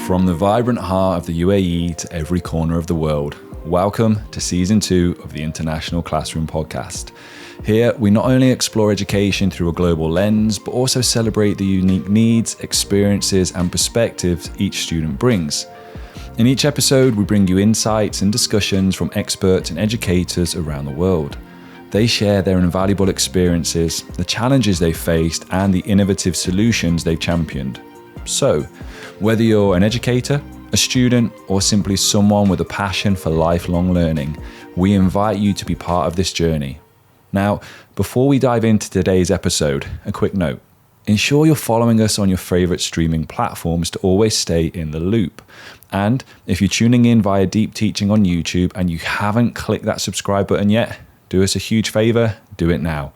From the vibrant heart of the UAE to every corner of the world, welcome to Season 2 of the International Classroom Podcast. Here, we not only explore education through a global lens, but also celebrate the unique needs, experiences, and perspectives each student brings. In each episode, we bring you insights and discussions from experts and educators around the world. They share their invaluable experiences, the challenges they faced, and the innovative solutions they've championed. So, whether you're an educator, a student, or simply someone with a passion for lifelong learning, we invite you to be part of this journey. Now, before we dive into today's episode, a quick note. Ensure you're following us on your favorite streaming platforms to always stay in the loop. And if you're tuning in via Deep Teaching on YouTube and you haven't clicked that subscribe button yet, do us a huge favor, do it now.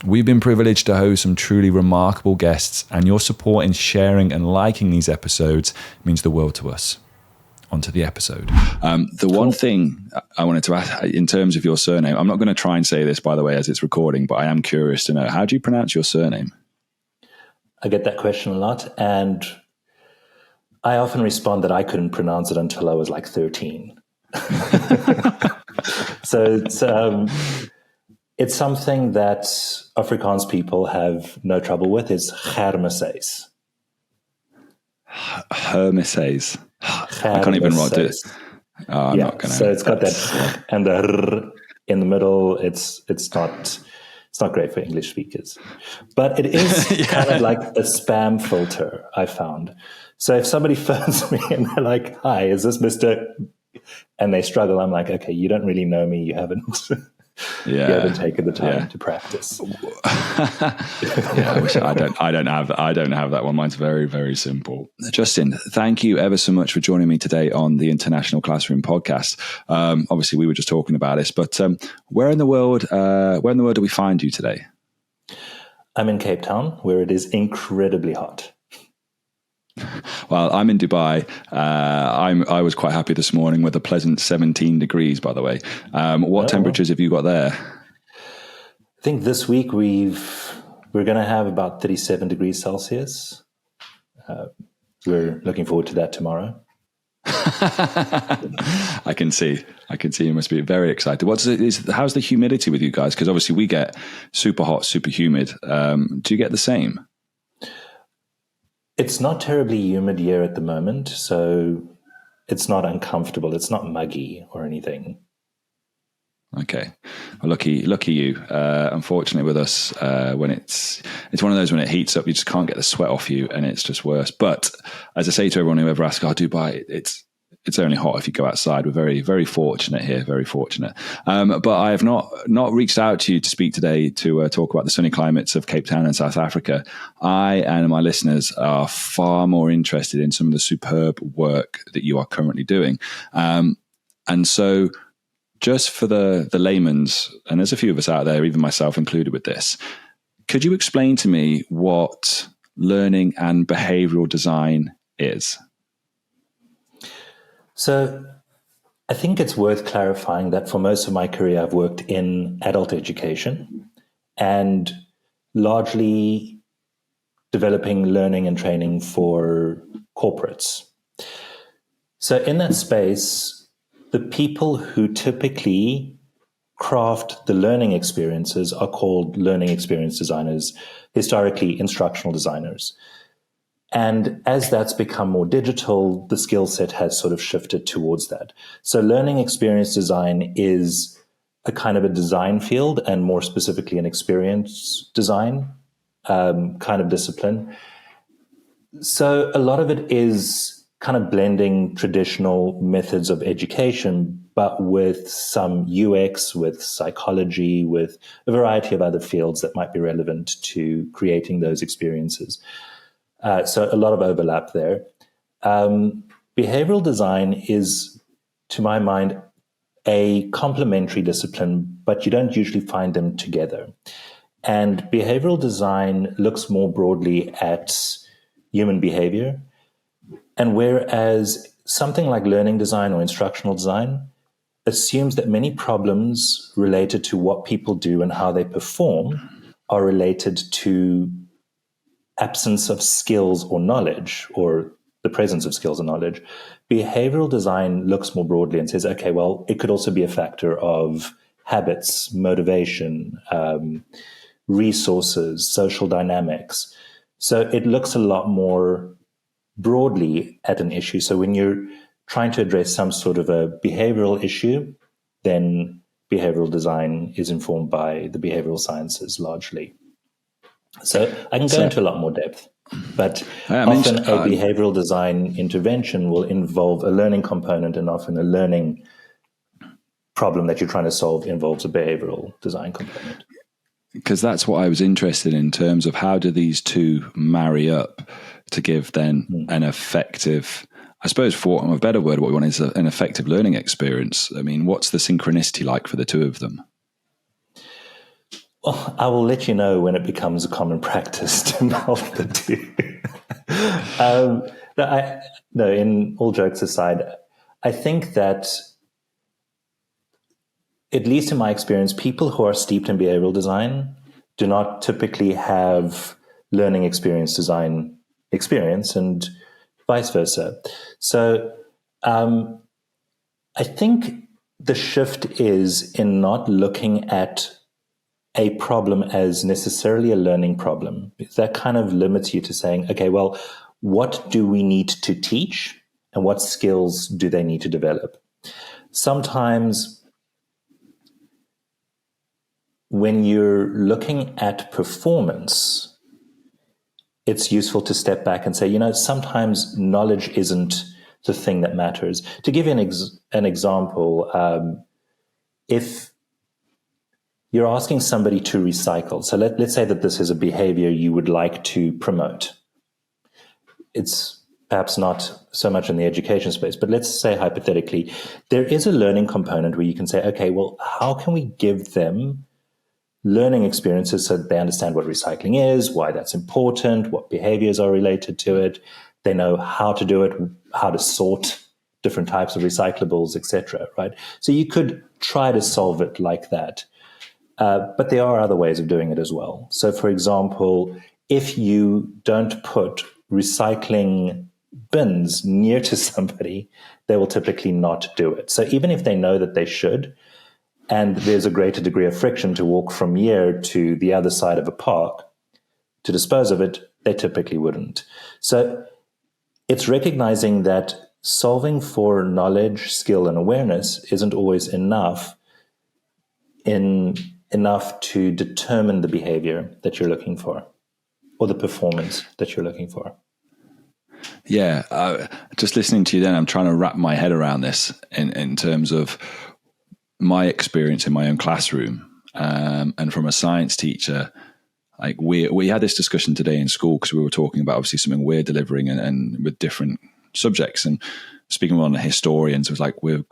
We've been privileged to host some truly remarkable guests, and your support in sharing and liking these episodes means the world to us. On to the episode. The one thing I wanted to ask, in terms of your surname, I'm not going to try and say this, by the way, as it's recording, but I am curious to know, how do you pronounce your surname? I get that question a lot, and I often respond that I couldn't pronounce it until I was like 13. So it's something that Afrikaans people have no trouble with. It's Germishuys. Germishuys. I can't even write it. Oh, I'm not gonna. So it's got that and the r in the middle. It's not great for English speakers, but it is kind of like a spam filter, I found. So if somebody phones me and they're like, "Hi, is this Mr.?" and they struggle, I'm like, "Okay, you don't really know me. You haven't." You haven't taken the time to practice. I don't have that one. Mine's very, very simple. Justin, thank you ever so much for joining me today on the International Classroom Podcast. Obviously, we were just talking about this, but where in the world do we find you today? I'm in Cape Town, where it is incredibly hot. Well, I'm in Dubai. I was quite happy this morning with a pleasant 17 degrees, by the way. What temperatures have you got there? I think this week we're going to have about 37 degrees Celsius. We're looking forward to that tomorrow. I can see you must be very excited. How's the humidity with you guys? Because obviously we get super hot, super humid. Do you get the same? It's not terribly humid here at the moment, so it's not uncomfortable. It's not muggy or anything. Okay. Well, lucky you. Unfortunately with us, when it's one of those, when it heats up, you just can't get the sweat off you and it's just worse. But as I say to everyone who ever asks, Dubai, it's only hot if you go outside. We're very, very fortunate here, very fortunate. But I have not reached out to you to speak today to talk about the sunny climates of Cape Town and South Africa. I and my listeners are far more interested in some of the superb work that you are currently doing. And so just for the layman's, and there's a few of us out there, even myself included with this, could you explain to me what learning and behavioural design is? So I think it's worth clarifying that for most of my career, I've worked in adult education and largely developing learning and training for corporates. So in that space, the people who typically craft the learning experiences are called learning experience designers, historically instructional designers. And as that's become more digital, the skill set has sort of shifted towards that. So learning experience design is a kind of a design field, and more specifically an experience design kind of discipline. So a lot of it is kind of blending traditional methods of education, but with some UX, with psychology, with a variety of other fields that might be relevant to creating those experiences. So a lot of overlap there. Behavioral design is, to my mind, a complementary discipline, but you don't usually find them together. And behavioral design looks more broadly at human behavior. And whereas something like learning design or instructional design assumes that many problems related to what people do and how they perform are related to absence of skills or knowledge, or the presence of skills and knowledge. Behavioral design looks more broadly and says, okay, well, it could also be a factor of habits, motivation, resources, social dynamics. So it looks a lot more broadly at an issue. So when you're trying to address some sort of a behavioral issue, then behavioral design is informed by the behavioral sciences largely. So I can go into a lot more depth, but often a behavioral design intervention will involve a learning component, and often a learning problem that you're trying to solve involves a behavioral design component. Because that's what I was interested in terms of how do these two marry up to give then an effective, I suppose for want of a better word, what we want is an effective learning experience. I mean, what's the synchronicity like for the two of them? Well, I will let you know when it becomes a common practice to meld the two. No, in all jokes aside, I think that, at least in my experience, people who are steeped in behavioral design do not typically have learning experience design experience, and vice versa. So I think the shift is in not looking at a problem as necessarily a learning problem. That kind of limits you to saying, okay, well, what do we need to teach and what skills do they need to develop? Sometimes when you're looking at performance, it's useful to step back and say, sometimes knowledge isn't the thing that matters. To give you an example, if you're asking somebody to recycle, so let's say that this is a behavior you would like to promote. It's perhaps not so much in the education space, but let's say hypothetically, there is a learning component where you can say, okay, well, how can we give them learning experiences so that they understand what recycling is, why that's important, what behaviors are related to it. They know how to do it, how to sort different types of recyclables, etc. Right? So you could try to solve it like that. But there are other ways of doing it as well. So, for example, if you don't put recycling bins near to somebody, they will typically not do it. So even if they know that they should, and there's a greater degree of friction to walk from here to the other side of a park to dispose of it, they typically wouldn't. So it's recognizing that solving for knowledge, skill, and awareness isn't always enough to determine the behavior that you're looking for or the performance that you're looking for. Yeah, just listening to you then, I'm trying to wrap my head around this in terms of my experience in my own classroom, and from a science teacher. Like we had this discussion today in school because we were talking about obviously something we're delivering and with different subjects, and speaking with one of the historians, it was like we're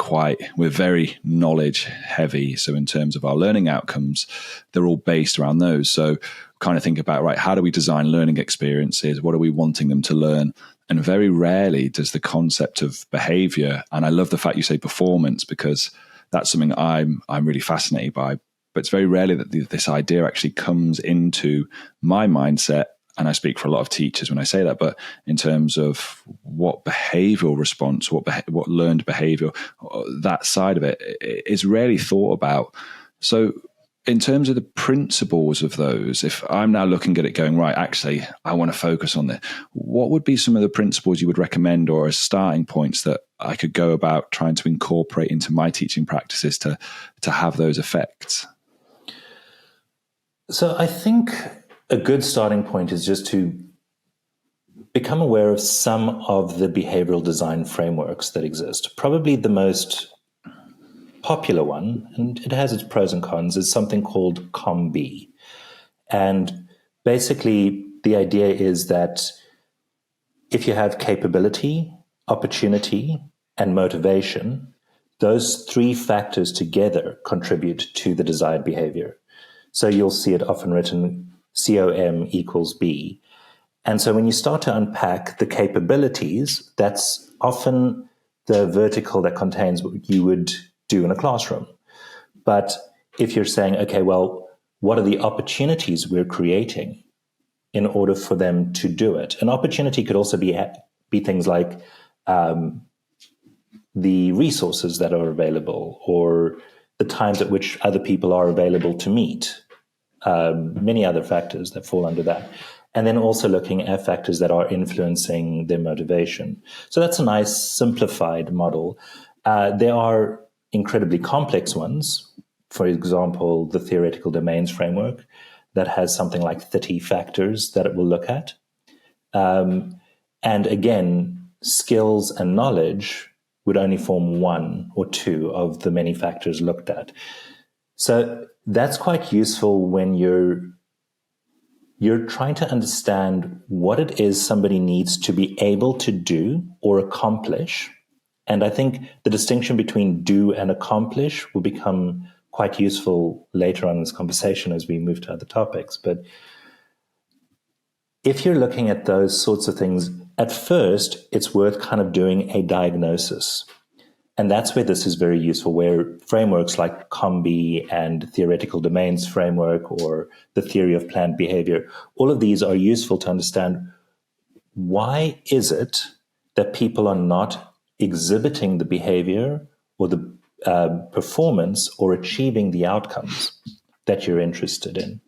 very knowledge heavy. So in terms of our learning outcomes, they're all based around those. So kind of think about, right, how do we design learning experiences? What are we wanting them to learn? And very rarely does the concept of behavior, and I love the fact you say performance because that's something I'm really fascinated by. But it's very rarely that this idea actually comes into my mindset. And I speak for a lot of teachers when I say that, but in terms of what behavioral response, what learned behavior, that side of it is rarely thought about. So in terms of the principles of those, if I'm now looking at it going, right, actually, I want to focus on this, what would be some of the principles you would recommend or as starting points that I could go about trying to incorporate into my teaching practices to have those effects? So I think a good starting point is just to become aware of some of the behavioral design frameworks that exist. Probably the most popular one, and it has its pros and cons, is something called COM-B. And basically the idea is that if you have capability, opportunity, and motivation, those three factors together contribute to the desired behavior. So you'll see it often written COM equals B. And so when you start to unpack the capabilities, that's often the vertical that contains what you would do in a classroom. But if you're saying, okay, well, what are the opportunities we're creating in order for them to do it? An opportunity could also be be things like the resources that are available or the times at which other people are available to meet, many other factors that fall under that. And then also looking at factors that are influencing their motivation. So that's a nice simplified model. There are incredibly complex ones. For example, the theoretical domains framework that has something like 30 factors that it will look at. And again, skills and knowledge would only form one or two of the many factors looked at. So that's quite useful when you're trying to understand what it is somebody needs to be able to do or accomplish. And I think the distinction between do and accomplish will become quite useful later on in this conversation as we move to other topics. But if you're looking at those sorts of things, at first, it's worth kind of doing a diagnosis. And that's where this is very useful, where frameworks like COMBI and theoretical domains framework or the theory of planned behavior, all of these are useful to understand why is it that people are not exhibiting the behavior or the performance or achieving the outcomes that you're interested in.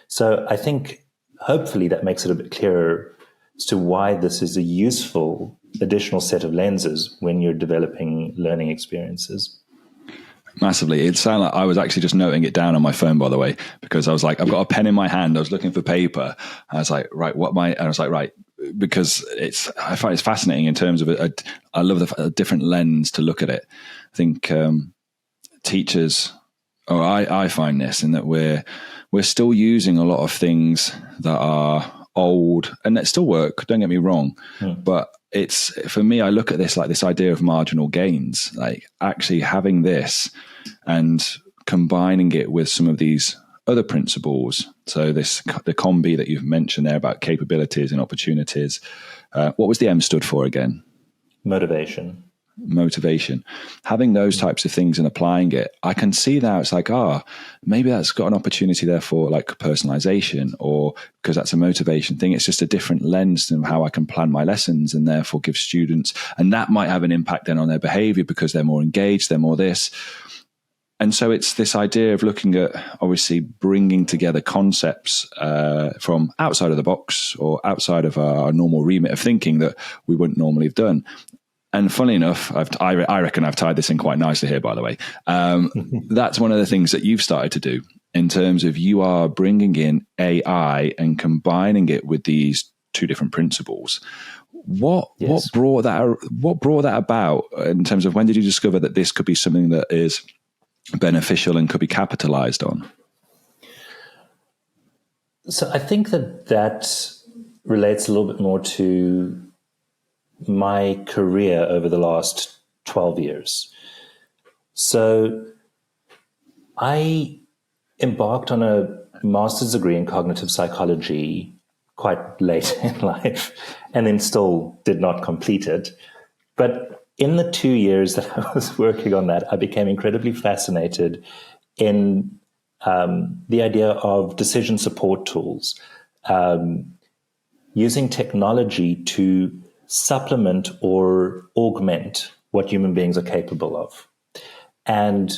So I think hopefully that makes it a bit clearer as to why this is a useful additional set of lenses when you're developing learning experiences. Massively. It sounded like I was actually just noting it down on my phone, by the way, because I was like, I've got a pen in my hand. I was looking for paper. I was like, right, I was like, right, because I find it's fascinating in terms of I love a different lens to look at it. I think teachers, or I find this in that we're still using a lot of things that are old and that still work. Don't get me wrong, but it's, for me, I look at this like this idea of marginal gains, like actually having this and combining it with some of these other principles. So the COMBI that you've mentioned there about capabilities and opportunities. What was the M stood for again? Motivation. Having those types of things and applying it, I can see now it's like, maybe that's got an opportunity there for like personalization, or because that's a motivation thing. It's just a different lens than how I can plan my lessons and therefore give students, and that might have an impact then on their behavior because they're more engaged, they're more this. And so it's this idea of looking at obviously bringing together concepts from outside of the box or outside of our normal remit of thinking that we wouldn't normally have done. And funnily enough, I reckon I've tied this in quite nicely here, by the way. That's one of the things that you've started to do in terms of you are bringing in AI and combining it with these two different principles. What brought that about in terms of when did you discover that this could be something that is beneficial and could be capitalized on? So I think that relates a little bit more to my career over the last 12 years. So I embarked on a master's degree in cognitive psychology quite late in life and then still did not complete it. But in the 2 years that I was working on that, I became incredibly fascinated in the idea of decision support tools, using technology to supplement or augment what human beings are capable of. And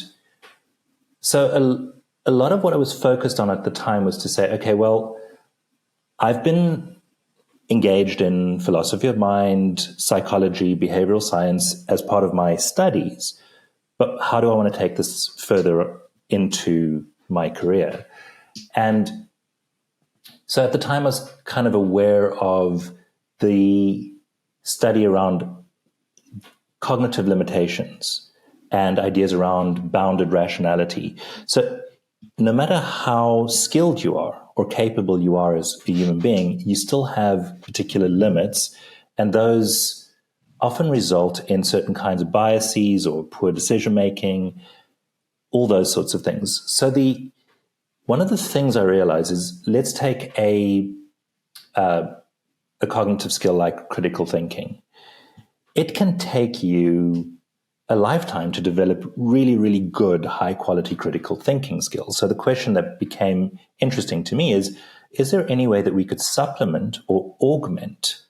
so a lot of what I was focused on at the time was to say, okay, well, I've been engaged in philosophy of mind, psychology, behavioral science as part of my studies, but how do I want to take this further into my career? And so at the time I was kind of aware of the study around cognitive limitations and ideas around bounded rationality. So no matter how skilled you are or capable you are as a human being, you still have particular limits, and those often result in certain kinds of biases or poor decision-making, all those sorts of things. So one of the things I realize is, let's take a cognitive skill like critical thinking. It can take you a lifetime to develop really, really good, high-quality critical thinking skills. So the question that became interesting to me is there any way that we could supplement or augment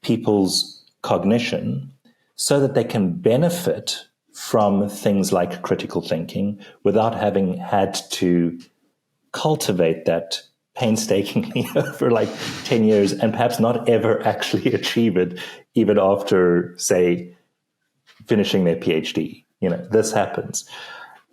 people's cognition so that they can benefit from things like critical thinking without having had to cultivate that painstakingly over like 10 years and perhaps not ever actually achieve it, even after, say, finishing their PhD. This happens.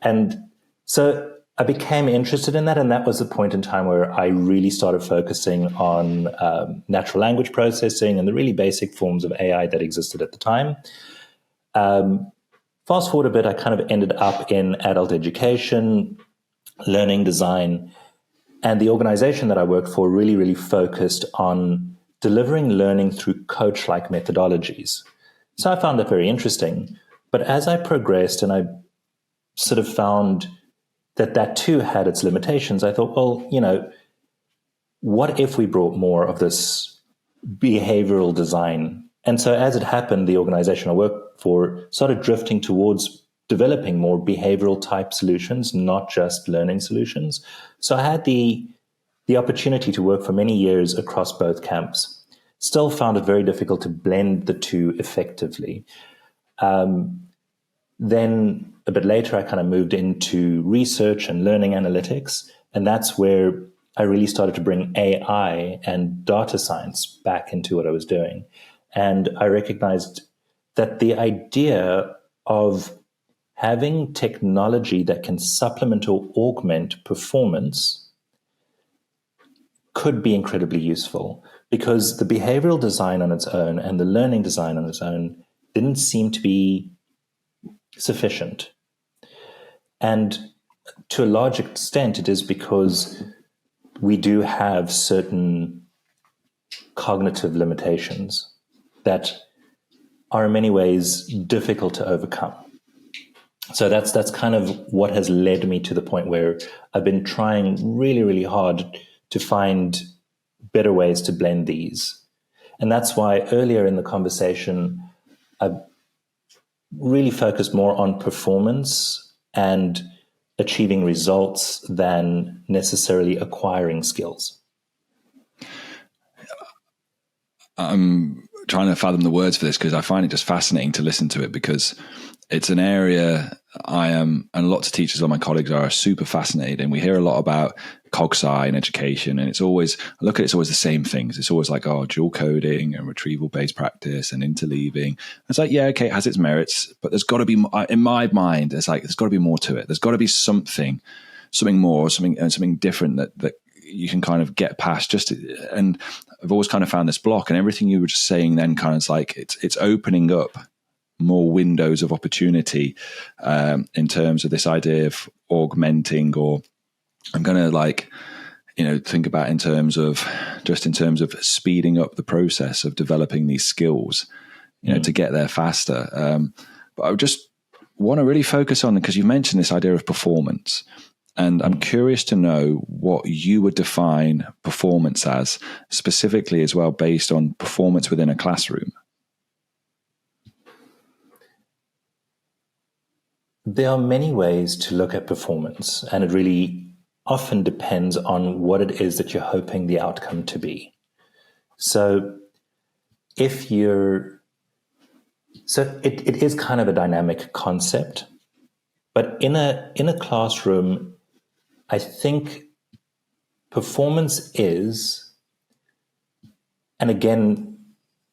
And so I became interested in that, and that was the point in time where I really started focusing on natural language processing and the really basic forms of AI that existed at the time. Fast forward a bit, I kind of ended up in adult education, learning design, and the organization that I worked for really, really focused on delivering learning through coach-like methodologies. So I found that very interesting. But as I progressed and I sort of found that too had its limitations, I thought, well, what if we brought more of this behavioral design? And so as it happened, the organization I worked for started drifting towards developing more behavioral type solutions, not just learning solutions. So I had the opportunity to work for many years across both camps. Still found it very difficult to blend the two effectively. Then a bit later, I kind of moved into research and learning analytics. And that's where I really started to bring AI and data science back into what I was doing. And I recognized that the idea of having technology that can supplement or augment performance could be incredibly useful, because the behavioral design on its own and the learning design on its own didn't seem to be sufficient. And to a large extent, it is because we do have certain cognitive limitations that are in many ways difficult to overcome. So that's kind of what has led me to the point where I've been trying really, really hard to find better ways to blend these. And that's why earlier in the conversation, I really focused more on performance and achieving results than necessarily acquiring skills. I'm trying to fathom the words for this because I find it just fascinating to listen to it, because it's an area I am, and lots of teachers of my colleagues are super fascinated. And we hear a lot about CogSci and education. And it's always, I look at it, it's always the same things. It's always like, dual coding and retrieval based practice and interleaving. It's like, yeah, okay, it has its merits, but there's got to be, in my mind, it's like, there's got to be more to it. There's got to be something more, something different that you can kind of get past. And I've always kind of found this block, and everything you were just saying then kind of like, it's opening up more windows of opportunity in terms of this idea of augmenting, or I'm going to think about in terms of speeding up the process of developing these skills, to get there faster. But I just want to really focus on, because you mentioned this idea of performance, and I'm curious to know what you would define performance as, specifically as well, based on performance within a classroom. There are many ways to look at performance, and it really often depends on what it is that you're hoping the outcome to be. So it is kind of a dynamic concept, but in a classroom, I think performance is, and again,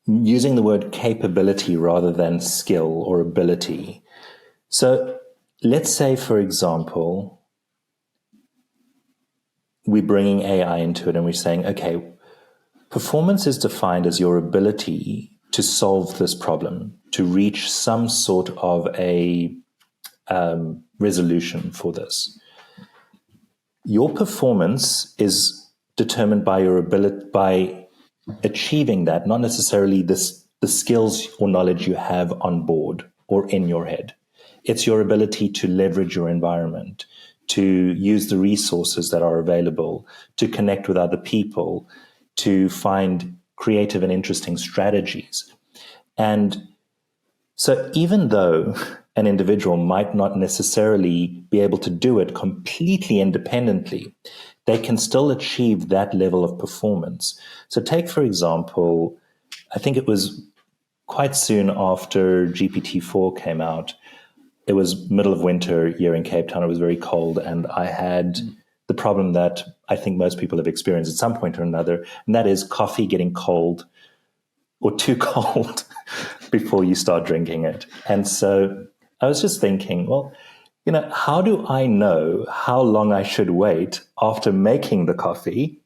using the word capability rather than skill or ability. So let's say, for example, we're bringing AI into it and we're saying, okay, performance is defined as your ability to solve this problem, to reach some sort of a resolution for this. Your performance is determined by your ability, by achieving that, not necessarily the skills or knowledge you have on board or in your head. It's your ability to leverage your environment, to use the resources that are available, to connect with other people, to find creative and interesting strategies. And so even though an individual might not necessarily be able to do it completely independently, they can still achieve that level of performance. So take, for example, I think it was quite soon after GPT-4 came out. It was middle of winter here in Cape Town. It was very cold, and I had the problem that I think most people have experienced at some point or another, and that is coffee getting cold or too cold before you start drinking it. And so I was just thinking, well, how do I know how long I should wait after making the coffee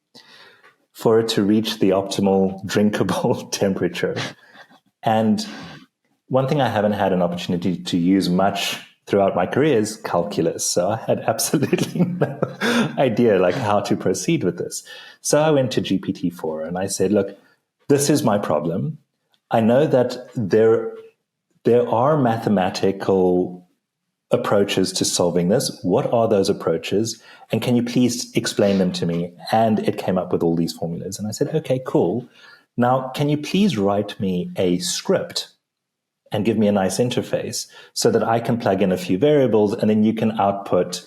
for it to reach the optimal drinkable temperature? And one thing I haven't had an opportunity to use much throughout my career is calculus. So I had absolutely no idea how to proceed with this. So I went to GPT-4 and I said, look, this is my problem. I know that there are mathematical approaches to solving this. What are those approaches? And can you please explain them to me? And it came up with all these formulas. And I said, okay, cool. Now, can you please write me a script and give me a nice interface so that I can plug in a few variables and then you can output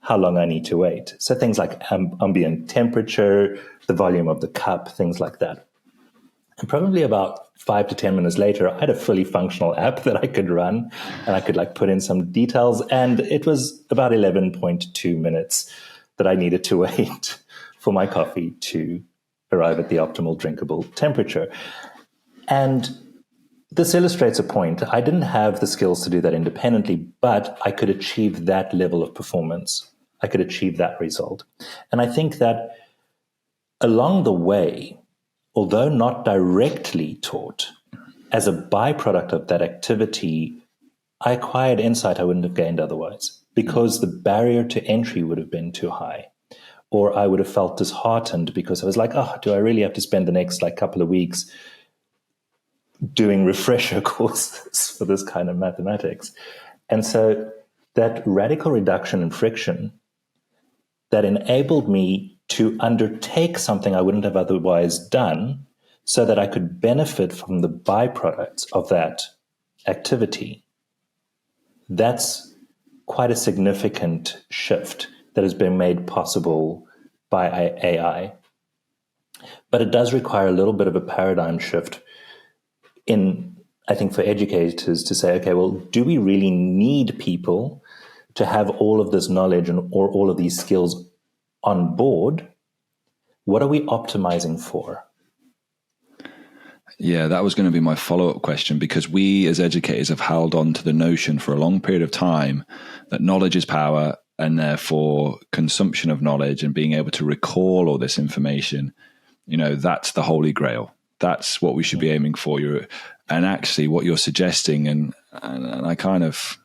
how long I need to wait. So things like ambient temperature, the volume of the cup, things like that. And probably about 5 to 10 minutes later, I had a fully functional app that I could run and I could put in some details. And it was about 11.2 minutes that I needed to wait for my coffee to arrive at the optimal drinkable temperature. And this illustrates a point. I didn't have the skills to do that independently, but I could achieve that level of performance. I could achieve that result. And I think that along the way, although not directly taught, as a byproduct of that activity, I acquired insight I wouldn't have gained otherwise because the barrier to entry would have been too high. Or I would have felt disheartened because I was like, do I really have to spend the next couple of weeks doing refresher courses for this kind of mathematics? And so that radical reduction in friction that enabled me to undertake something I wouldn't have otherwise done so that I could benefit from the byproducts of that activity. That's quite a significant shift that has been made possible by AI. But it does require a little bit of a paradigm shift I think, for educators to say, okay, well, do we really need people to have all of this knowledge or all of these skills on board? What are we optimizing for? Yeah, that was going to be my follow-up question, because we as educators have held on to the notion for a long period of time that knowledge is power, and therefore consumption of knowledge and being able to recall all this information, that's the holy grail. That's what we should be aiming for. And actually what you're suggesting, and I kind of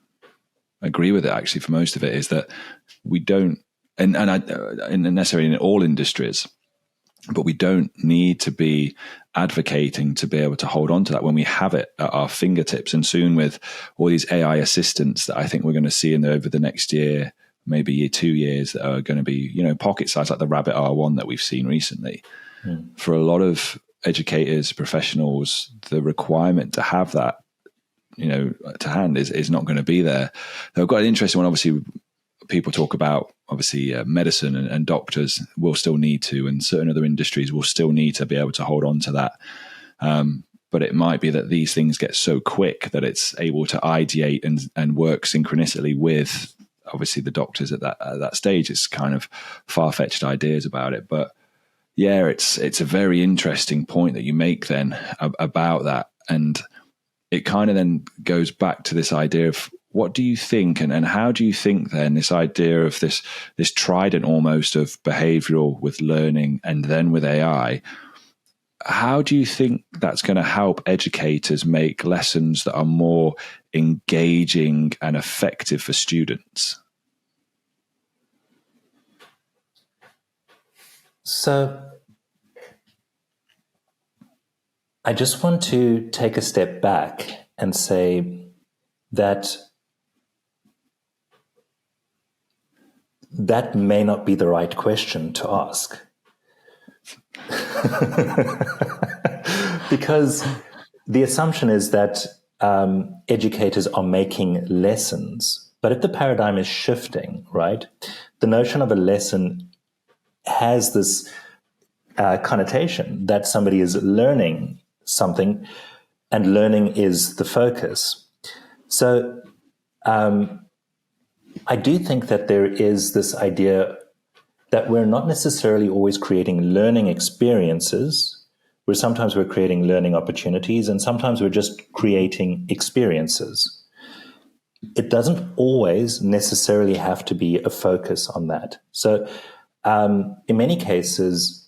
agree with it actually for most of it, is that we don't, and necessarily in all industries, but we don't need to be advocating to be able to hold on to that when we have it at our fingertips. And soon with all these AI assistants that I think we're going to see over the next year, maybe 2 years, that are going to be, pocket size, like the Rabbit R1 that we've seen recently. For a lot of educators, professionals, the requirement to have that, to hand is not going to be there. I've got an interesting one. Obviously, people talk about medicine and doctors will still need to, and certain other industries will still need to be able to hold on to that. But it might be that these things get so quick that it's able to ideate and work synchronously with obviously the doctors at that stage. It's kind of far-fetched ideas about it, but yeah, it's a very interesting point that you make then about that. And it kind of then goes back to this idea of what do you think and how do you think then this idea of this trident almost of behavioural with learning and then with AI, how do you think that's going to help educators make lessons that are more engaging and effective for students? So I just want to take a step back and say that may not be the right question to ask. Because the assumption is that educators are making lessons. But if the paradigm is shifting, right, the notion of a lesson has this connotation that somebody is learning something, and learning is the focus. So I do think that there is this idea that we're not necessarily always creating learning experiences, where sometimes we're creating learning opportunities, and sometimes we're just creating experiences. It doesn't always necessarily have to be a focus on that. So in many cases,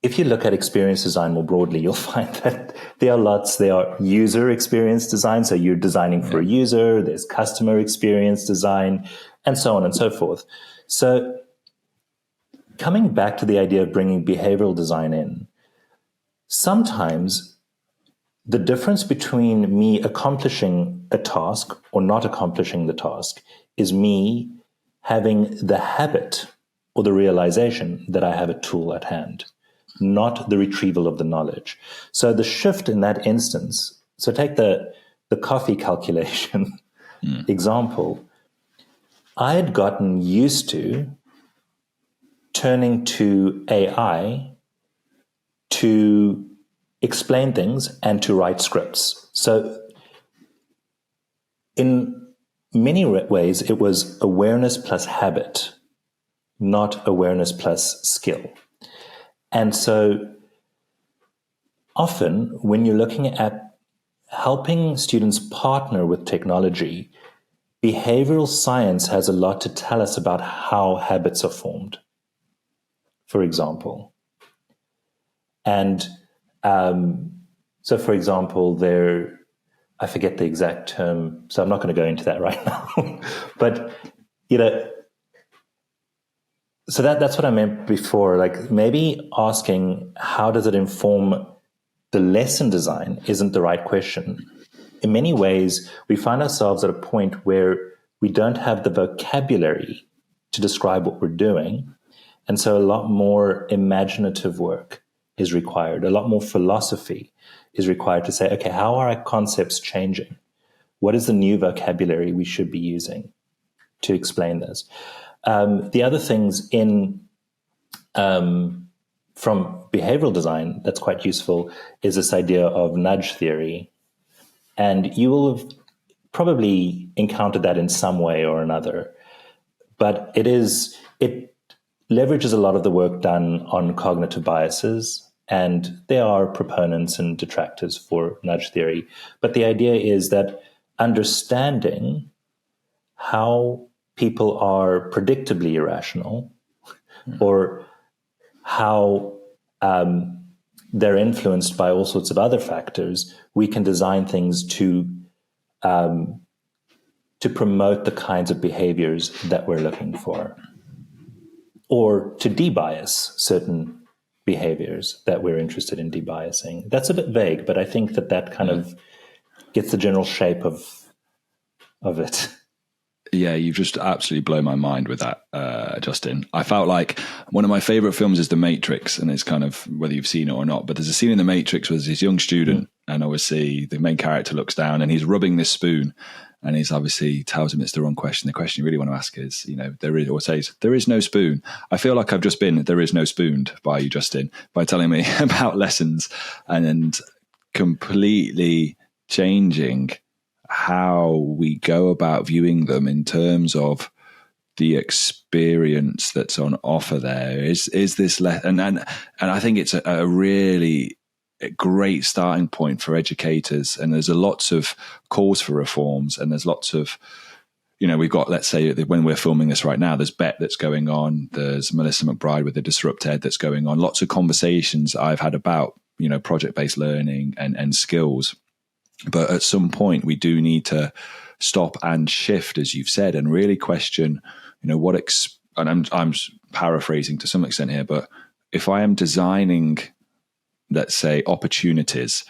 if you look at experience design more broadly, you'll find that there are user experience design. So you're designing for a user, there's customer experience design, and so on and so forth. So coming back to the idea of bringing behavioral design in, sometimes the difference between me accomplishing a task or not accomplishing the task is me having the habit or the realization that I have a tool at hand, not the retrieval of the knowledge. So the shift in that instance, so take the coffee calculation example. I had gotten used to turning to AI to explain things and to write scripts. So in many ways, it was awareness plus habit, not awareness plus skill. And so often when you're looking at helping students partner with technology, behavioral science has a lot to tell us about how habits are formed, for example. And so, for example, I forget the exact term, so I'm not going to go into that right now. But, so that's what I meant before. Like maybe asking how does it inform the lesson design isn't the right question. In many ways, we find ourselves at a point where we don't have the vocabulary to describe what we're doing. And so a lot more imaginative work is required. A lot more philosophy is required to say, okay, how are our concepts changing? What is the new vocabulary we should be using to explain this? The other things from behavioral design that's quite useful is this idea of nudge theory. And you will have probably encountered that in some way or another. But it leverages a lot of the work done on cognitive biases, and there are proponents and detractors for nudge theory. But the idea is that understanding how people are predictably irrational or how they're influenced by all sorts of other factors, we can design things to promote the kinds of behaviors that we're looking for, or to debias certain behaviors that we're interested in debiasing. That's a bit vague, but I think that kind of gets the general shape of it. Yeah, you've just absolutely blown my mind with that, Justin. I felt like one of my favorite films is The Matrix, and it's kind of whether you've seen it or not, but there's a scene in The Matrix where there's this young student, and obviously the main character looks down and he's rubbing this spoon, and he's obviously tells him it's the wrong question. The question you really want to ask is, there is no spoon. I feel like I've just been, there is no spooned by you, Justin, by telling me about lessons and completely changing how we go about viewing them in terms of the experience that's on offer there. Is this and I think it's a really great starting point for educators, and there's lots of calls for reforms, and there's lots of we've got, let's say when we're filming this right now, there's BET that's going on, there's Melissa McBride with the Disrupt Ed that's going on, lots of conversations I've had about project-based learning and skills. But at some point, we do need to stop and shift, as you've said, and really question, and I'm paraphrasing to some extent here, but if I am designing, let's say, opportunities,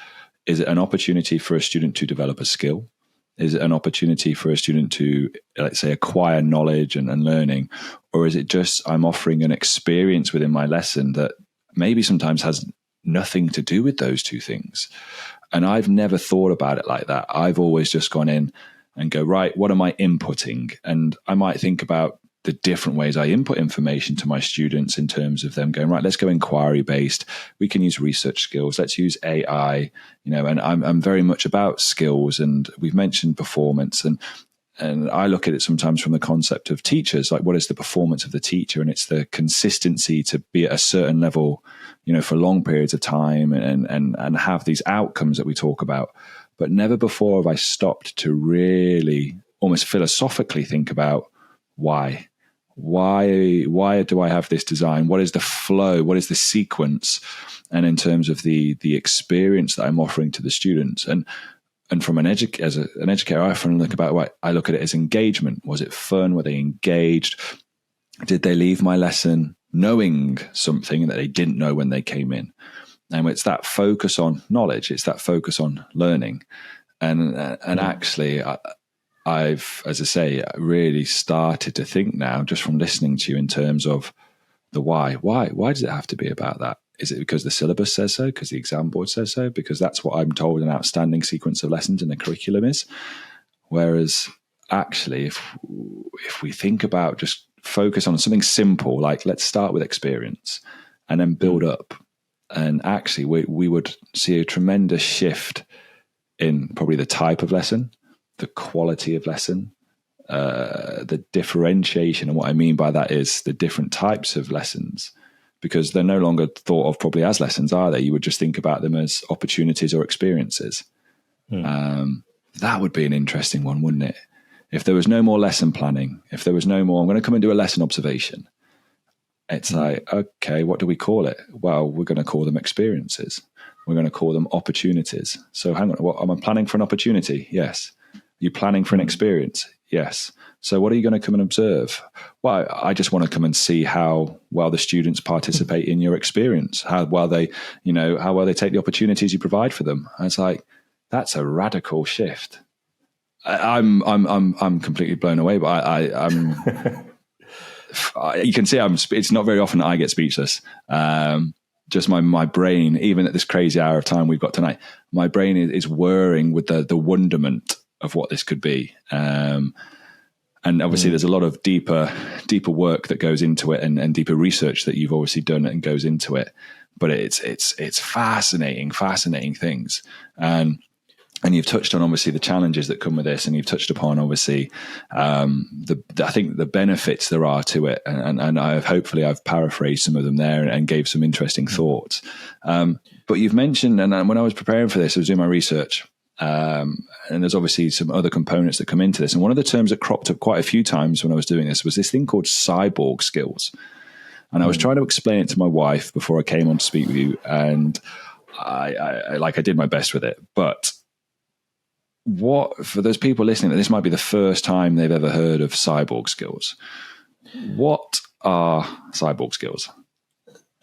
is it an opportunity for a student to develop a skill? Is it an opportunity for a student to, let's say, acquire knowledge and learning? Or is it just I'm offering an experience within my lesson that maybe sometimes has nothing to do with those two things? And I've never thought about it like that. I've always just gone in and go, right, what am I inputting? And I might think about the different ways I input information to my students in terms of them going, right, let's go inquiry based. We can use research skills. Let's use AI, and I'm very much about skills, and we've mentioned performance, and I look at it sometimes from the concept of teachers, like what is the performance of the teacher? And it's the consistency to be at a certain level, for long periods of time and have these outcomes that we talk about. But never before have I stopped to really almost philosophically think about why do I have this design? What is the flow? What is the sequence? And in terms of the experience that I'm offering to the students, and from an educator, I often look at it as engagement. Was it fun? Were they engaged? Did they leave my lesson knowing something that they didn't know when they came in? And it's that focus on knowledge. It's that focus on learning. And actually, I've, as I say, really started to think now, just from listening to you, in terms of the why. Why does it have to be about that? Is it because the syllabus says so? Because the exam board says so? Because that's what I'm told an outstanding sequence of lessons in the curriculum is? Whereas actually, if we think about just focus on something simple, like let's start with experience and then build up. And actually, we would see a tremendous shift in probably the type of lesson, the quality of lesson, the differentiation. And what I mean by that is the different types of lessons, because they're no longer thought of probably as lessons, are they? You would just think about them as opportunities or experiences. That would be an interesting one, wouldn't it? If there was no more lesson planning, if there was no more, I'm going to come and do a lesson observation. It's like, okay, what do we call it? Well, we're going to call them experiences. We're going to call them opportunities. So hang on, am I planning for an opportunity? Yes. Are you planning for an experience? Yes. So what are you going to come and observe? Well, I just want to come and see how well the students participate in your experience, how well they take the opportunities you provide for them. And it's like, that's a radical shift. I'm completely blown away, but I'm you can see it's not very often that I get speechless. Just my brain, even at this crazy hour of time we've got tonight, my brain is whirring with the wonderment of what this could be. And obviously there's a lot of deeper work that goes into it, and deeper research that you've obviously done and goes into it. But it's fascinating things. And you've touched on obviously the challenges that come with this, and you've touched upon obviously I think the benefits there are to it, and I've paraphrased some of them there and gave some interesting thoughts. But you've mentioned, and when I was preparing for this, I was doing my research, and there's obviously some other components that come into this. And one of the terms that cropped up quite a few times when I was doing this was this thing called cyborg skills. And I was trying to explain it to my wife before I came on to speak with you, and I did my best with it, but for those people listening, this might be the first time they've ever heard of cyborg skills. What are cyborg skills?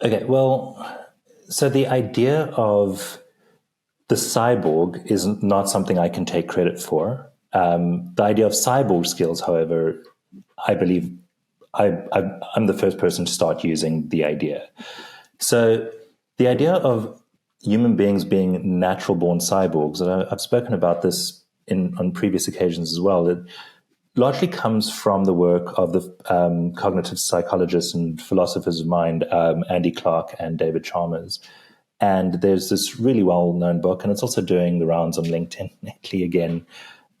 Okay, well, so the idea of the cyborg is not something I can take credit for. The idea of cyborg skills, however, I believe I'm the first person to start using the idea. So the idea of human beings being natural-born cyborgs, and I've spoken about this on previous occasions as well, it largely comes from the work of the cognitive psychologists and philosophers of mind, Andy Clark and David Chalmers. And there's this really well-known book, and it's also doing the rounds on LinkedIn lately again.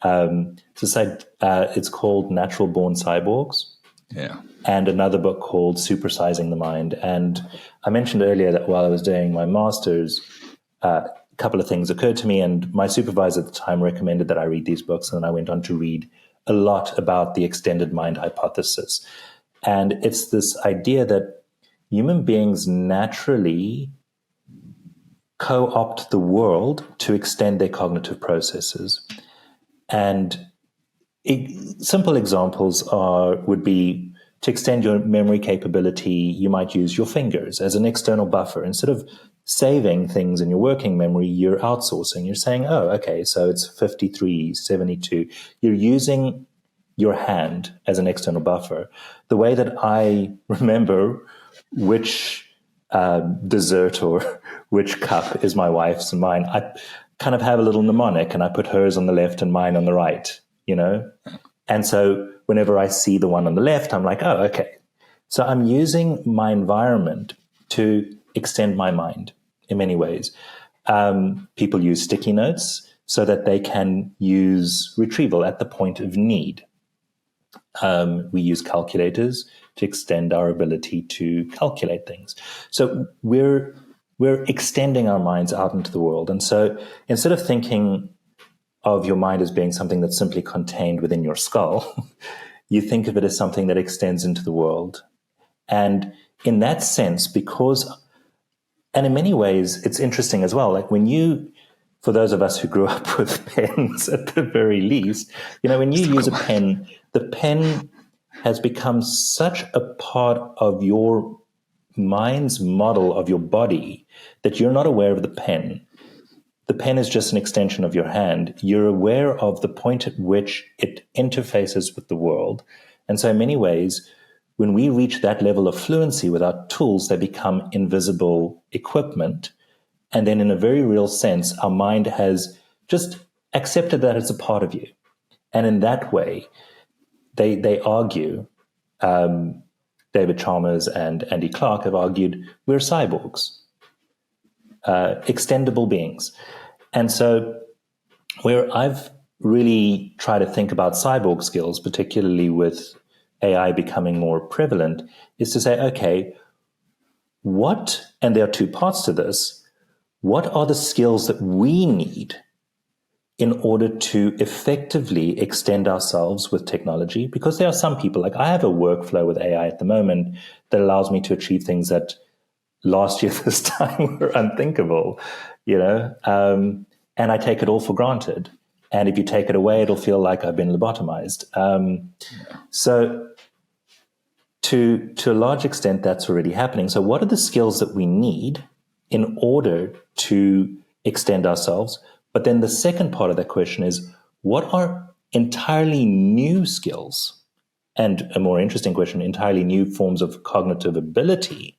It's called Natural Born Cyborgs. Yeah. And another book called Supersizing the Mind. And I mentioned earlier that while I was doing my master's, a couple of things occurred to me, and my supervisor at the time recommended that I read these books, and then I went on to read a lot about the extended mind hypothesis. And it's this idea that human beings naturally co-opt the world to extend their cognitive processes. And simple examples would be, to extend your memory capability, you might use your fingers as an external buffer. Instead of saving things in your working memory, you're outsourcing. You're saying, oh, okay, so it's 53, 72. You're using your hand as an external buffer. The way that I remember which dessert or which cup is my wife's and mine, I kind of have a little mnemonic, and I put hers on the left and mine on the right, And so whenever I see the one on the left, I'm like, oh, okay. So I'm using my environment to extend my mind in many ways. People use sticky notes so that they can use retrieval at the point of need. We use calculators to extend our ability to calculate things. So we're extending our minds out into the world. And so instead of thinking of your mind as being something that's simply contained within your skull, you think of it as something that extends into the world. And in that sense, and in many ways, it's interesting as well. Like for those of us who grew up with pens at the very least, when you use a pen, the pen has become such a part of your mind's model of your body that you're not aware of the pen. The pen is just an extension of your hand. You're aware of the point at which it interfaces with the world. And so in many ways, when we reach that level of fluency with our tools, they become invisible equipment. And then in a very real sense, our mind has just accepted that it's a part of you. And in that way, they argue, David Chalmers and Andy Clark have argued, we're cyborgs, extendable beings. And so where I've really tried to think about cyborg skills, particularly with AI becoming more prevalent, is to say, okay, and there are two parts to this, what are the skills that we need in order to effectively extend ourselves with technology? Because there are some people, like I have a workflow with AI at the moment that allows me to achieve things that last year this time were unthinkable, and I take it all for granted. And if you take it away, it'll feel like I've been lobotomized. So to a large extent, that's already happening. So what are the skills that we need in order to extend ourselves? But then the second part of that question is, what are entirely new skills? And a more interesting question, entirely new forms of cognitive ability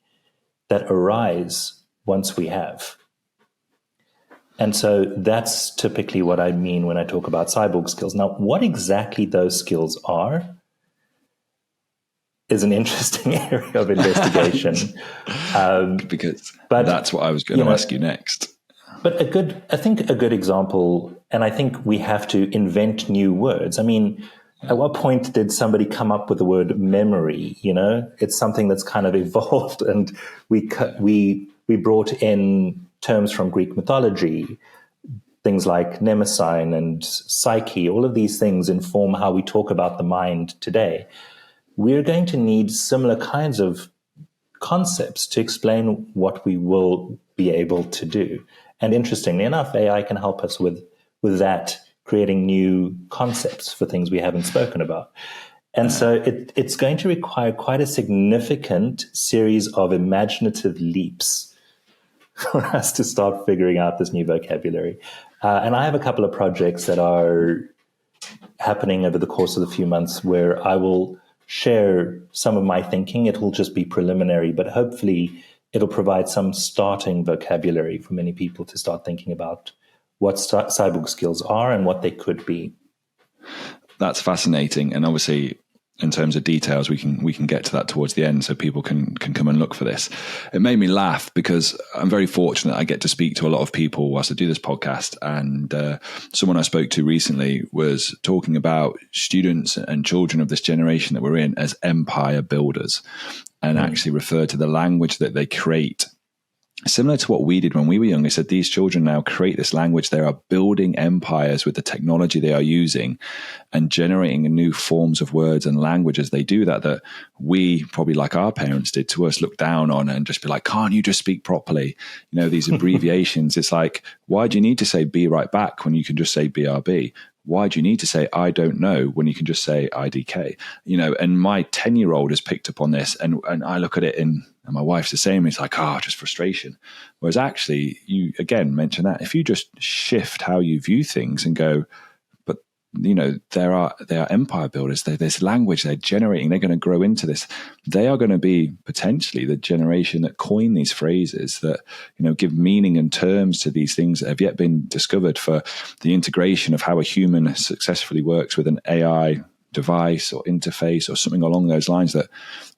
that arise once we have. And so that's typically what I mean when I talk about cyborg skills. Now, what exactly those skills are is an interesting area of investigation. Because that's what I was going to ask you next. But I think a good example, and I think we have to invent new words. I mean, at what point did somebody come up with the word memory? It's something that's kind of evolved, and we brought in terms from Greek mythology, things like mnemosine and psyche. All of these things inform how we talk about the mind today. We're going to need similar kinds of concepts to explain what we will be able to do. And interestingly enough, AI can help us with that, creating new concepts for things we haven't spoken about. And so it's going to require quite a significant series of imaginative leaps for us to start figuring out this new vocabulary. And I have a couple of projects that are happening over the course of the few months where I will share some of my thinking. It will just be preliminary, but hopefully it'll provide some starting vocabulary for many people to start thinking about what cyborg skills are and what they could be. That's fascinating. And obviously, in terms of details, we can get to that towards the end so people can come and look for this. It made me laugh because I'm very fortunate I get to speak to a lot of people whilst I do this podcast. And someone I spoke to recently was talking about students and children of this generation that we're in as empire builders, and actually referred to the language that they create. Similar to what we did when we were young, they said these children now create this language. They are building empires with the technology they are using and generating new forms of words and language as they do that we, probably like our parents did to us, look down on and just be like, can't you just speak properly? These abbreviations. It's like, why do you need to say be right back when you can just say BRB? Why do you need to say I don't know when you can just say IDK? And my 10-year-old has picked up on this, and I look at it and my wife's the same. It's like, just frustration. Whereas actually, you again mentioned that if you just shift how you view things and go, but they are empire builders. There's language they're generating. They're going to grow into this. They are going to be potentially the generation that coin these phrases that give meaning and terms to these things that have yet been discovered for the integration of how a human successfully works with an AI device or interface or something along those lines that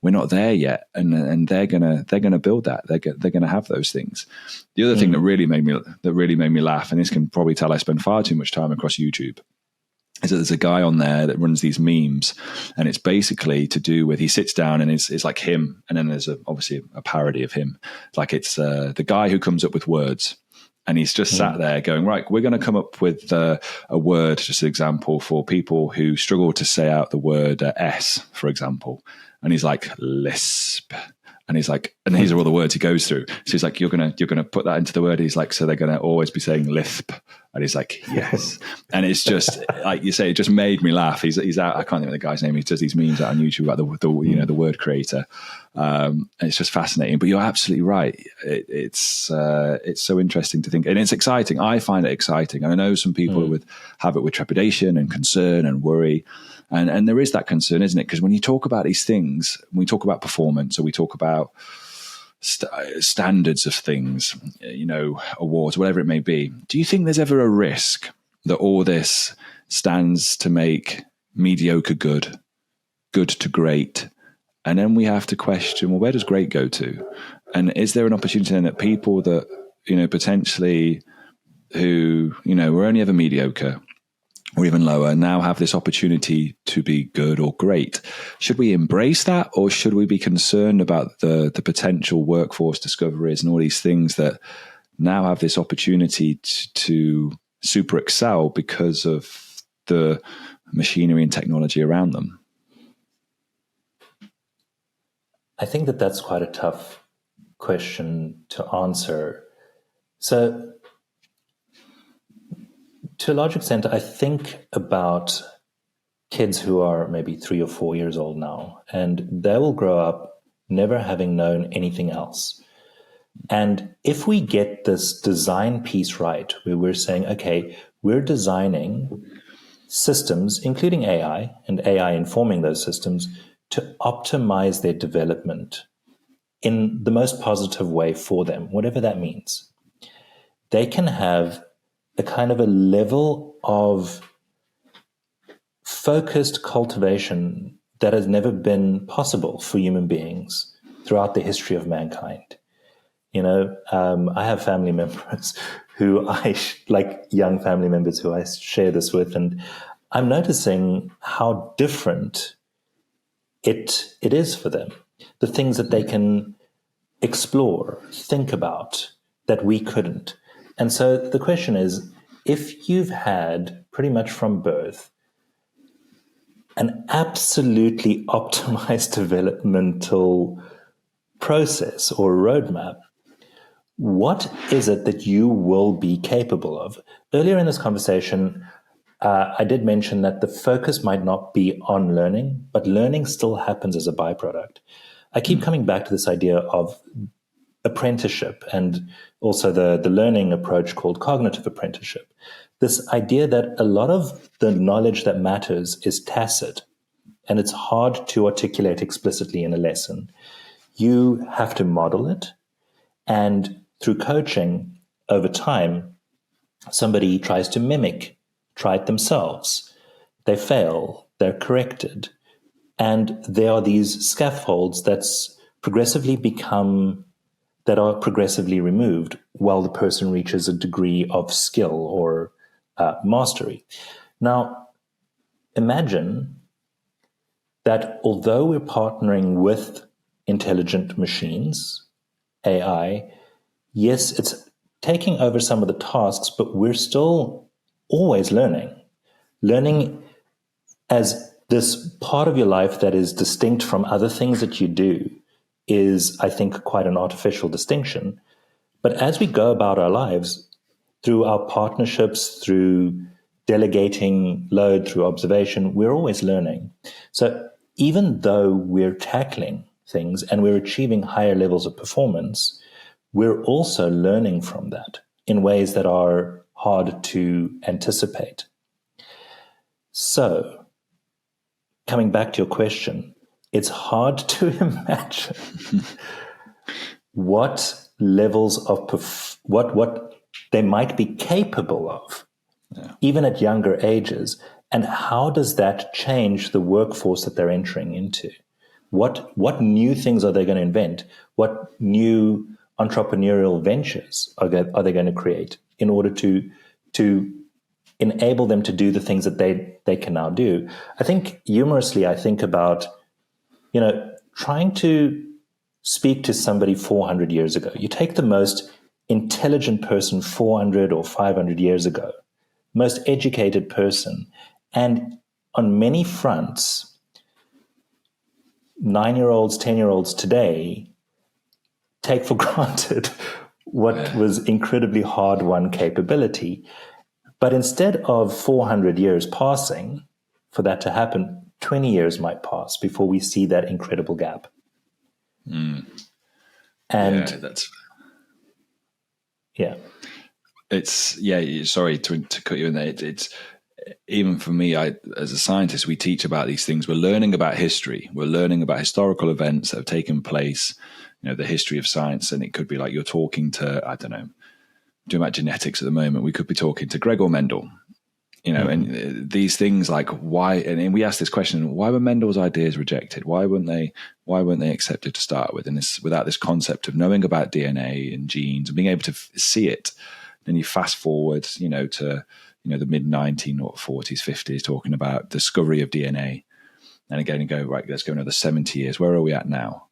we're not there yet, and they're gonna build that. They're gonna have those things. The other thing that really made me laugh, and this can probably tell I spend far too much time across YouTube, is that there's a guy on there that runs these memes, and it's basically to do with, he sits down and it's like him, and then there's obviously a parody of him. Like it's the guy who comes up with words, and he's just sat there going, right, we're going to come up with a word, just an example, for people who struggle to say out the word S, for example. And he's like, lisp. And he's like, and these are all the words he goes through. So he's like, you're gonna put that into the word. He's like, so they're gonna always be saying lisp. And he's like, yes. And it's just like you say, it just made me laugh. He's out. I can't remember the guy's name. He does these memes out on YouTube about the word creator. And it's just fascinating. But you're absolutely right. It's so interesting to think, and it's exciting. I find it exciting. And I know some people have it with trepidation and concern and worry. And there is that concern, isn't it? Because when you talk about these things, when we talk about performance, or we talk about standards of things, awards, whatever it may be, do you think there's ever a risk that all this stands to make mediocre good to great? And then we have to question, well, where does great go to? And is there an opportunity then that people that, potentially who, were only ever mediocre or even lower, now have this opportunity to be good or great? Should we embrace that, or should we be concerned about the potential workforce discoveries and all these things that now have this opportunity to super excel because of the machinery and technology around them? I think that that's quite a tough question to answer. So, to a large extent, I think about kids who are maybe 3 or 4 years old now, and they will grow up never having known anything else. And if we get this design piece right, where we're saying, okay, we're designing systems, including AI, and AI informing those systems, to optimize their development in the most positive way for them, whatever that means, they can have a kind of a level of focused cultivation that has never been possible for human beings throughout the history of mankind. I have family members who young family members who I share this with, and I'm noticing how different it is for them. The things that they can explore, think about, that we couldn't. And so the question is, if you've had pretty much from birth an absolutely optimized developmental process or roadmap, what is it that you will be capable of? Earlier in this conversation, I did mention that the focus might not be on learning, but learning still happens as a byproduct. I keep coming back to this idea of apprenticeship, and also the learning approach called cognitive apprenticeship. This idea that a lot of the knowledge that matters is tacit, and it's hard to articulate explicitly in a lesson. You have to model it, and through coaching over time, somebody tries to try it themselves. They fail, they're corrected, and there are these scaffolds that are progressively removed while the person reaches a degree of skill or mastery. Now, imagine that although we're partnering with intelligent machines, AI, yes, it's taking over some of the tasks, but we're still always learning as this part of your life that is distinct from other things that you do is, I think, quite an artificial distinction. But as we go about our lives, through our partnerships, through delegating load, through observation, we're always learning. So even though we're tackling things and we're achieving higher levels of performance, we're also learning from that in ways that are hard to anticipate. So, coming back to your question, it's hard to imagine what levels of what they might be capable of, even at younger ages, And how does that change the workforce that they're entering into? What new things are they going to invent? What new entrepreneurial ventures are they going to create in order to enable them to do the things that they can now do? I think humorously, I think about, trying to speak to somebody 400 years ago. You take the most intelligent person 400 or 500 years ago, most educated person, and on many fronts, 9-year-olds, 10-year-olds today take for granted what was incredibly hard-won capability. But instead of 400 years passing for that to happen, 20 years might pass before we see that incredible gap. Mm. And sorry to cut you in there. It's even for me, as a scientist, we teach about these things. We're learning about history. We're learning about historical events that have taken place, the history of science. And it could be like you're talking to, I don't know, doing about genetics at the moment. We could be talking to Gregor Mendel, and these things like why, and we ask this question, why were Mendel's ideas rejected? Why weren't they accepted to start with? And without this concept of knowing about DNA and genes and being able to see it, then you fast forward, to, the mid 1940s, 50s, talking about discovery of DNA. And again, you go, right, let's go another 70 years. Where are we at now?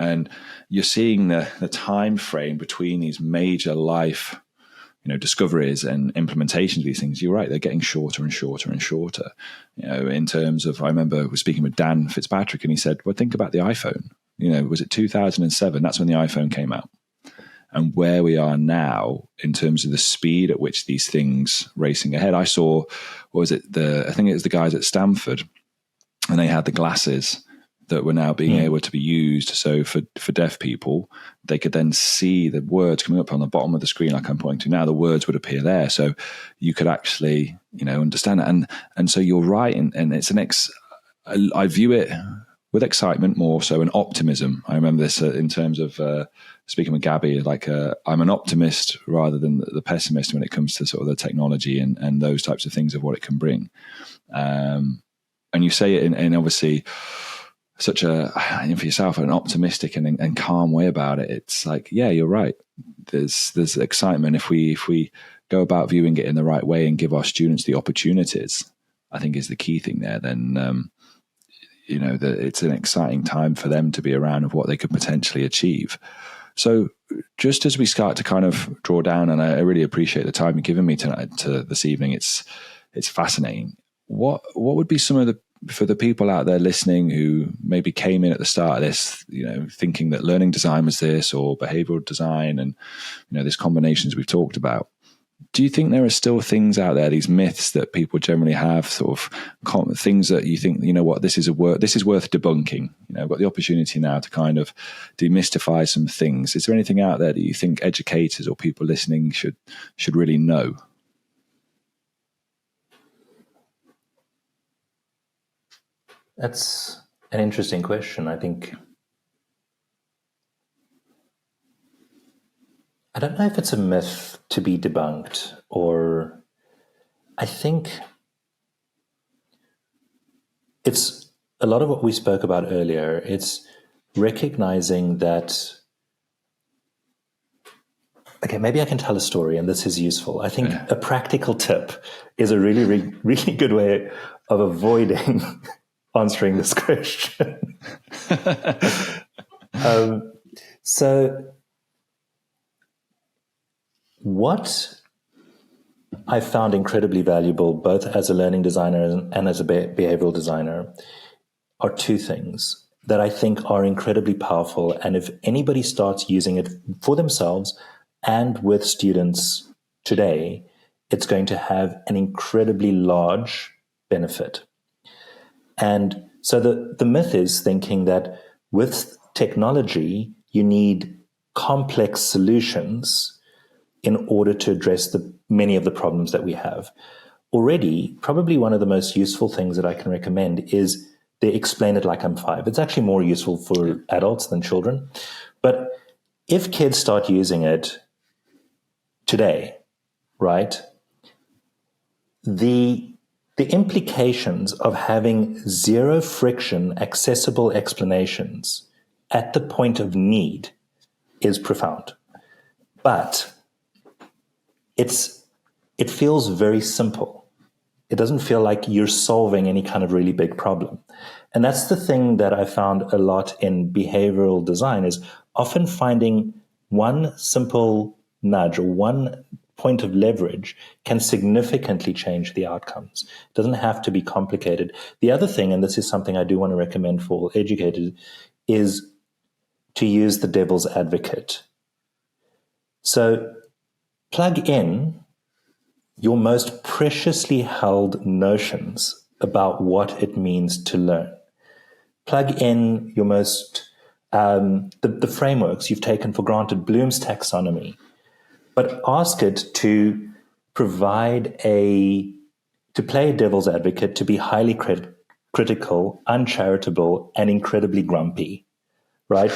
And you're seeing the time frame between these major life discoveries and implementations of these things. You're right, they're getting shorter and shorter and shorter. In terms of, I remember I was speaking with Dan Fitzpatrick, and he said, well, think about the iPhone. Was it 2007? That's when the iPhone came out. And where we are now in terms of the speed at which these things racing ahead. I saw, I think it was the guys at Stanford, and they had the glasses that were now being able to be used. So for deaf people, they could then see the words coming up on the bottom of the screen, like I'm pointing to now. The words would appear there, so you could actually, understand it. And so you're right, and it's I view it with excitement more so, and optimism. I remember this in terms of speaking with Gabby, I'm an optimist rather than the pessimist when it comes to sort of the technology and those types of things of what it can bring. And you say it in obviously such for yourself, an optimistic and calm way about it. It's like, yeah, you're right. There's excitement if we go about viewing it in the right way and give our students the opportunities, I think is the key thing there. Then, that it's an exciting time for them to be around of what they could potentially achieve. So just as we start to kind of draw down, and I really appreciate the time you've given me this evening. It's fascinating. What would be some of for the people out there listening who maybe came in at the start of this, thinking that learning design was this, or behavioral design, and these combinations we've talked about. Do you think there are still things out there, these myths that people generally have, sort of things that you think, this is worth debunking? I've got the opportunity now to kind of demystify some things. Is there anything out there that you think educators or people listening should really know? That's an interesting question. I don't know if it's a myth to be debunked, or I think it's a lot of what we spoke about earlier. It's recognizing that, okay, maybe I can tell a story and this is useful. I think a practical tip is a really, really, really good way of avoiding answering this question. So what I found incredibly valuable, both as a learning designer and as a behavioral designer, are two things that I think are incredibly powerful. And if anybody starts using it for themselves and with students today, it's going to have an incredibly large benefit. And so the myth is thinking that with technology, you need complex solutions in order to address many of the problems that we have. Already, probably one of the most useful things that I can recommend is they explain it like I'm 5. It's actually more useful for adults than children. But if kids start using it today, right, the the implications of having zero friction, accessible explanations at the point of need is profound. But it feels very simple. It doesn't feel like you're solving any kind of really big problem. And that's the thing that I found a lot in behavioral design, is often finding one simple nudge or one point of leverage can significantly change the outcomes. It doesn't have to be complicated. The other thing, and this is something I do want to recommend for all educators, is to use the devil's advocate. So plug in your most preciously held notions about what it means to learn. Plug in your most, the frameworks you've taken for granted, Bloom's taxonomy, but ask it to to play devil's advocate, to be highly critical, uncharitable, and incredibly grumpy, right?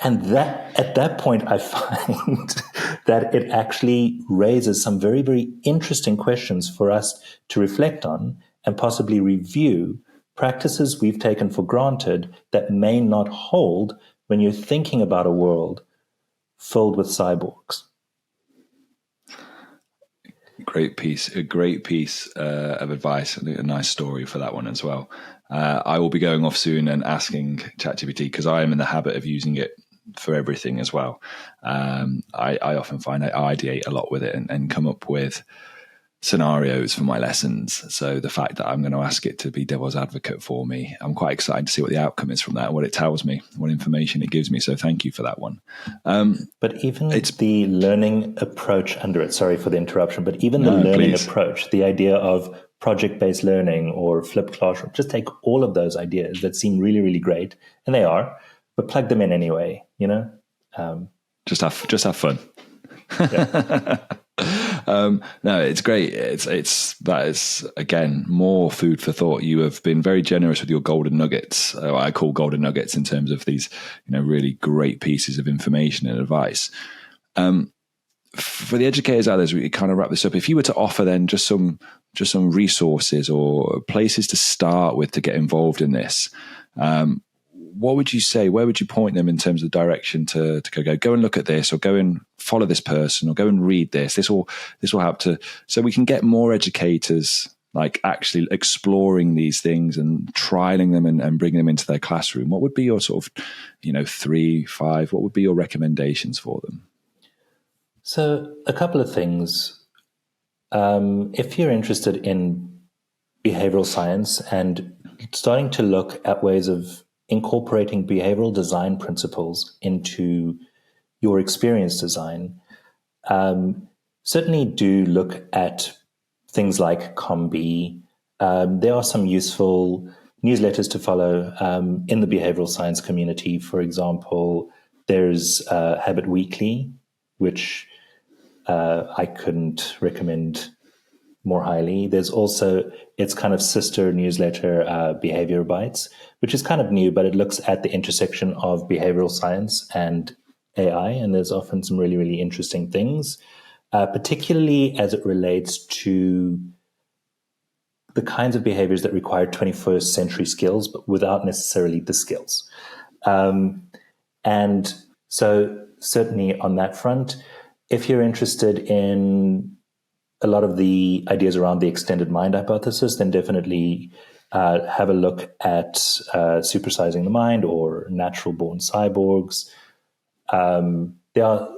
And that at that point, I find that it actually raises some very, very interesting questions for us to reflect on and possibly review practices we've taken for granted that may not hold when you're thinking about a world filled with cyborgs. A great piece of advice, and a nice story for that one as well. I will be going off soon and asking ChatGPT, because I am in the habit of using it for everything as well. I often find I ideate a lot with it and come up with scenarios for my lessons. So the fact that I'm going to ask it to be devil's advocate for me, I'm quite excited to see what the outcome is from that, what it tells me, what information it gives me. So thank you for that one. But even the learning approach under it, sorry for the interruption, but even the learning approach, the idea of project-based learning or flipped classroom, just take all of those ideas that seem really, really great, and they are, but plug them in anyway, you know? Just have fun. Yeah. No, it's great. That is again more food for thought. You have been very generous with your golden nuggets. I call golden nuggets in terms of these, really great pieces of information and advice. For the educators out there, as we kind of wrap this up, if you were to offer then just some resources or places to start with to get involved in this, what would you say? Where would you point them in terms of direction to go and look at this, or go and follow this person, or go and read this? This will help so we can get more educators like actually exploring these things and trialing them and bringing them into their classroom. What would be your sort of, 3, 5? What would be your recommendations for them? So a couple of things. If you're interested in behavioral science and starting to look at ways of incorporating behavioral design principles into your experience design, certainly do look at things like ComB. There are some useful newsletters to follow in the behavioral science community. For example, there's Habit Weekly, which I couldn't recommend more highly. There's also its kind of sister newsletter, Behavior Bites, which is kind of new, but it looks at the intersection of behavioral science and AI, and there's often some really, really interesting things, particularly as it relates to the kinds of behaviors that require 21st century skills, but without necessarily the skills. And so certainly on that front, if you're interested in a lot of the ideas around the extended mind hypothesis, then definitely have a look at Supersizing the Mind or Natural Born Cyborgs. There are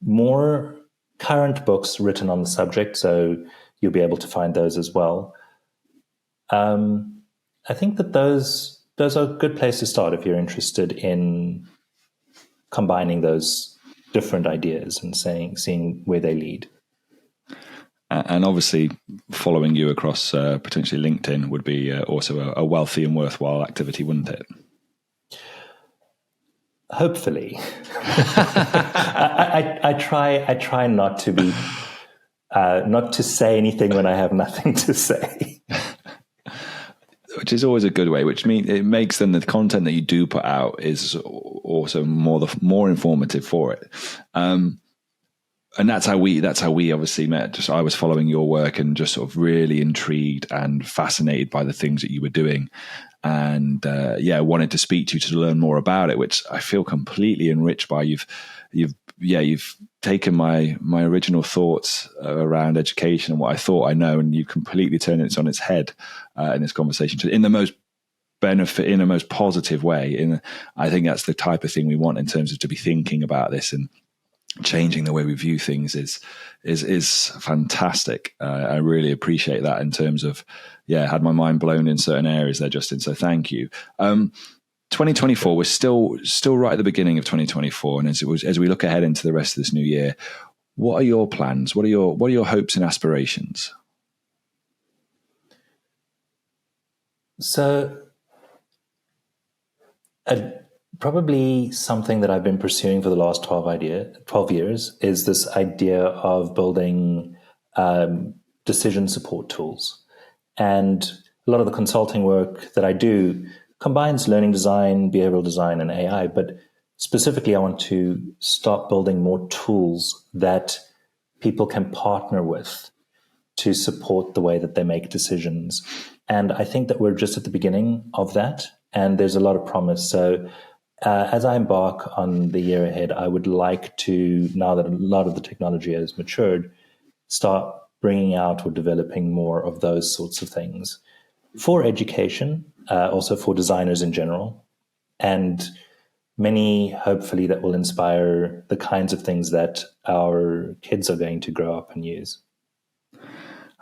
more current books written on the subject, so you'll be able to find those as well. I think that those are a good place to start if you're interested in combining those different ideas and seeing where they lead. And obviously, following you across potentially LinkedIn would be also a wealthy and worthwhile activity, wouldn't it? Hopefully. I try not to be not to say anything when I have nothing to say. Which is always a good way, which means it makes then the content that you do put out is also more informative for it. And that's how we obviously met. Just I was following your work and just sort of really intrigued and fascinated by the things that you were doing, and wanted to speak to you to learn more about it, which I feel completely enriched by. You've taken my original thoughts around education and what I thought I know, and you completely turned it on its head in this conversation in the most positive way. And I think that's the type of thing we want in terms of to be thinking about this and changing the way we view things is fantastic. I really appreciate that in terms of, had my mind blown in certain areas there, Justin. So thank you. 2024, we're still right at the beginning of 2024. And as we look ahead into the rest of this new year, what are your plans? What are your hopes and aspirations? So probably something that I've been pursuing for the last 12 years is this idea of building decision support tools. And a lot of the consulting work that I do combines learning design, behavioral design, and AI. But specifically, I want to start building more tools that people can partner with to support the way that they make decisions. And I think that we're just at the beginning of that, and there's a lot of promise. So as I embark on the year ahead, I would like to, now that a lot of the technology has matured, start bringing out or developing more of those sorts of things for education, also for designers in general, and many, hopefully, that will inspire the kinds of things that our kids are going to grow up and use.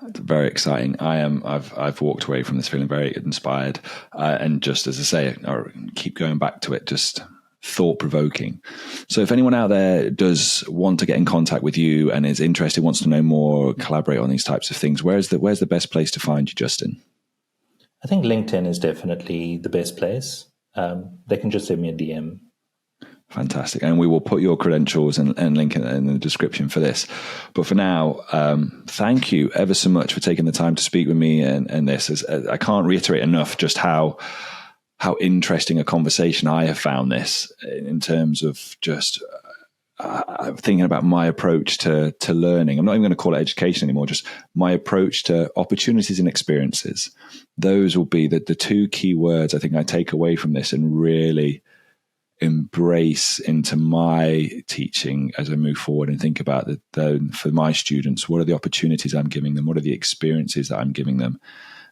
That's very exciting. I've walked away from this feeling very inspired, and just as I say, I keep going back to it, just thought-provoking. So if anyone out there does want to get in contact with you and is interested, wants to know more, collaborate on these types of things, where's the best place to find you, Justin? I think LinkedIn is definitely the best place. They can just send me a DM. Fantastic. And we will put your credentials and link in the description for this. But for now, thank you ever so much for taking the time to speak with me and this. I can't reiterate enough just how interesting a conversation I have found this in terms of just thinking about my approach to learning. I'm not even going to call it education anymore, just my approach to opportunities and experiences. Those will be the two key words I think I take away from this and really embrace into my teaching as I move forward and think about for my students, what are the opportunities I'm giving them? What are the experiences that I'm giving them?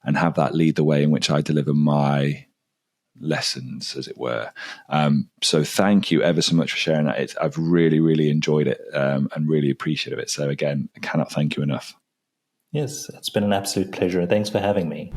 And have that lead the way in which I deliver my lessons, as it were. So thank you ever so much for sharing that. I've really, really enjoyed it and really appreciate it. So again, I cannot thank you enough. Yes, it's been an absolute pleasure. Thanks for having me.